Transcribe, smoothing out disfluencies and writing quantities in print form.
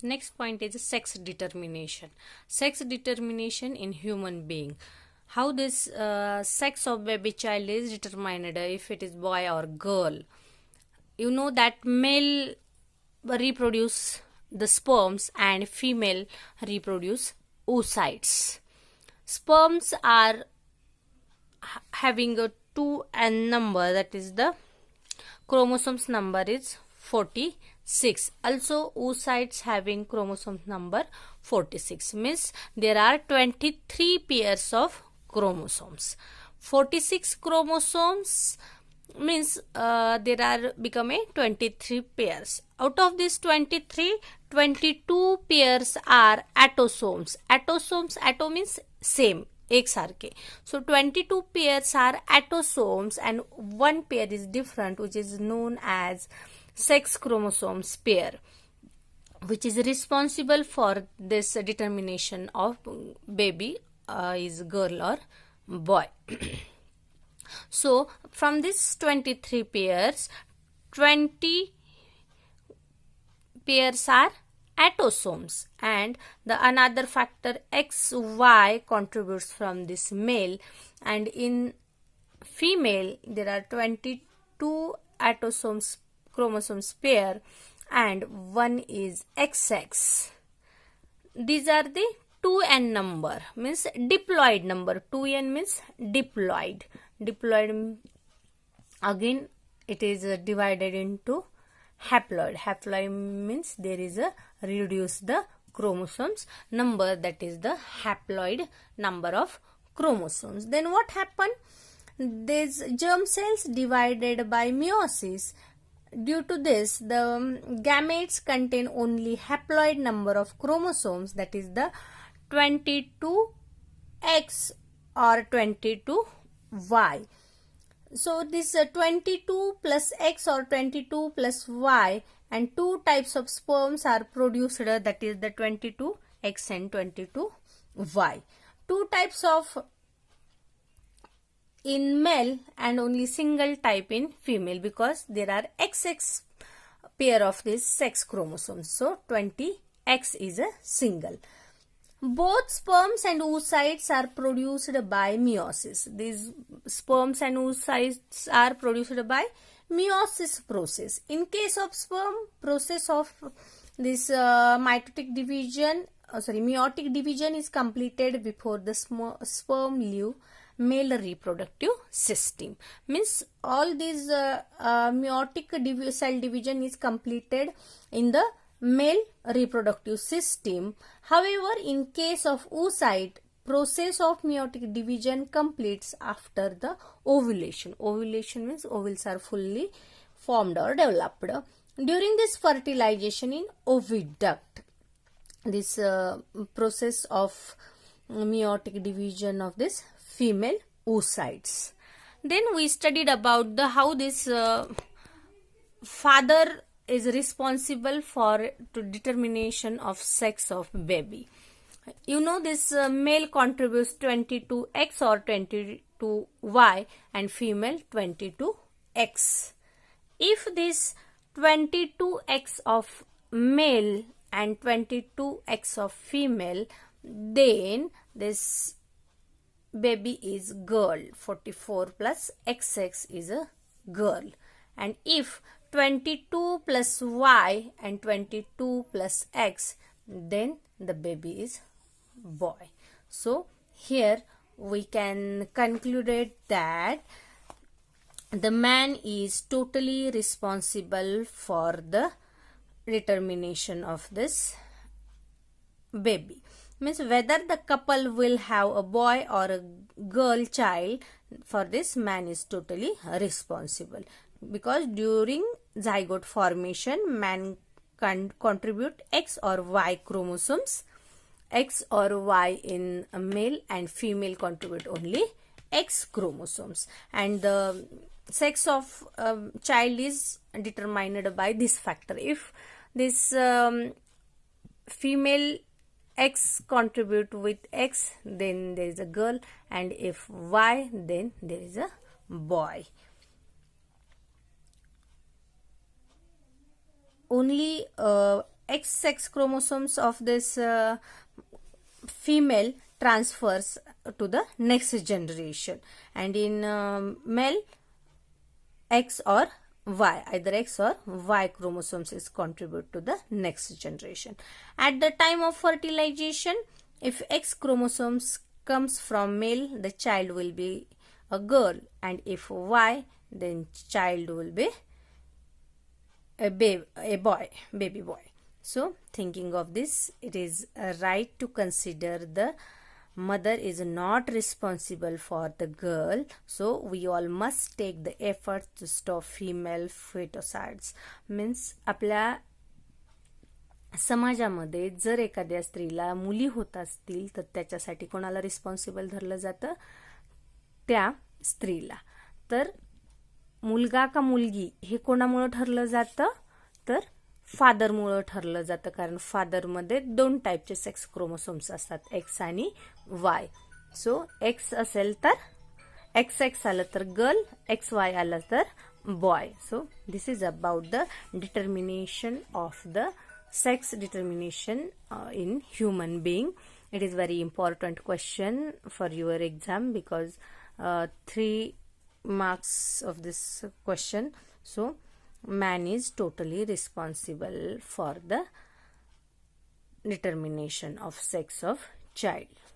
Next point is sex determination. Sex determination in human being. How this sex of baby child is determined, if it is boy or girl. You know that male reproduce the sperms and female reproduce oocytes. Sperms are having a 2n number, that is the chromosomes number is 46. Also oocytes having chromosomes number 46, means there are 23 pairs of chromosomes. 46 chromosomes means there are become a 23 pairs. Out of this 23, 22 pairs are autosomes. Auto means same, एक सारखे. So 22 pairs are autosomes and one pair is different, which is known as sex chromosomes pair, which is responsible for this determination of baby is girl or boy. So from this 23 pairs, 20 pairs are autosomes, and the another factor XY contributes from this male, and in female there are 22 autosomes chromosomes pair and one is XX. These are the 2n number, means diploid number. 2n means diploid. Diploid, again it is divided into haploid. Haploid means there is a reduce the chromosomes number, that is the haploid number of chromosomes. Then what happened? These germ cells divided by meiosis. Due to this, the gametes contain only haploid number of chromosomes, that is the 22X or 22Y. So this 22 plus X or 22 plus Y, and two types of sperms are produced, that is the 22X and 22Y. Two types of in male and only single type in female, because there are XX pair of this sex chromosomes. So 20X is a single. Both sperms and oocytes are produced by meiosis. These sperms and oocytes are produced by meiosis process. In case of sperm, process of this meiotic division is completed before the sperm leave male reproductive system. Means all these meiotic cell division is completed in the male reproductive system. However, in case of oocyte, process of meiotic division completes after the ovulation. Ovulation means ovules are fully formed or developed. During this fertilization in oviduct, this process of meiotic division of this female oocytes. Then we studied about the how this father is responsible for to determination of sex of baby. You know this male contributes 22X or 22Y and female 22X. If this 22X of male and 22X of female, then this baby is girl. 44 plus XX is a girl. And if 22 plus Y and 22 plus X, then the baby is boy. So here we can conclude that the man is totally responsible for the determination of this baby. Means whether the couple will have a boy or a girl child, for this man is totally responsible, because during zygote formation man can contribute X or Y chromosomes. X or Y in a male and female contribute only X chromosomes, and the sex of child is determined by this factor. If this female X contribute with X, then there is a girl, and if Y, then there is a boy. Only X sex chromosomes of this female transfers to the next generation, and in male X or Y, either X or Y chromosomes is contribute to the next generation. At the time of fertilization, if X chromosomes comes from male, the child will be a girl, and if Y, then child will be a baby boy. So thinking of this, it is right to consider the mother is not responsible for the girl, so we all must take the effort to stop female feticides. Means आपल्या समाजामध्ये जर एखाद्या स्त्रीला मुली होत असतील तर त्याच्यासाठी कोणाला रिस्पॉन्सिबल धरलं जातं? त्या स्त्रीला. तर मुलगा का मुलगी हे कोणामुळे ठरलं जातं? तर फादरमुळे ठरलं जातं, कारण फादरमध्ये 2 टाईपचे सेक्स क्रोमोसोम्स असतात, एक्स आणि वाय. सो एक्स असेल तर एक्स एक्स आलं तर गर्ल, एक्स वाय आलं तर boy. So this is about the determination of the sex determination in human being. It is very important question for your exam because 3 marks of this question. So man is totally responsible for the determination of sex of child.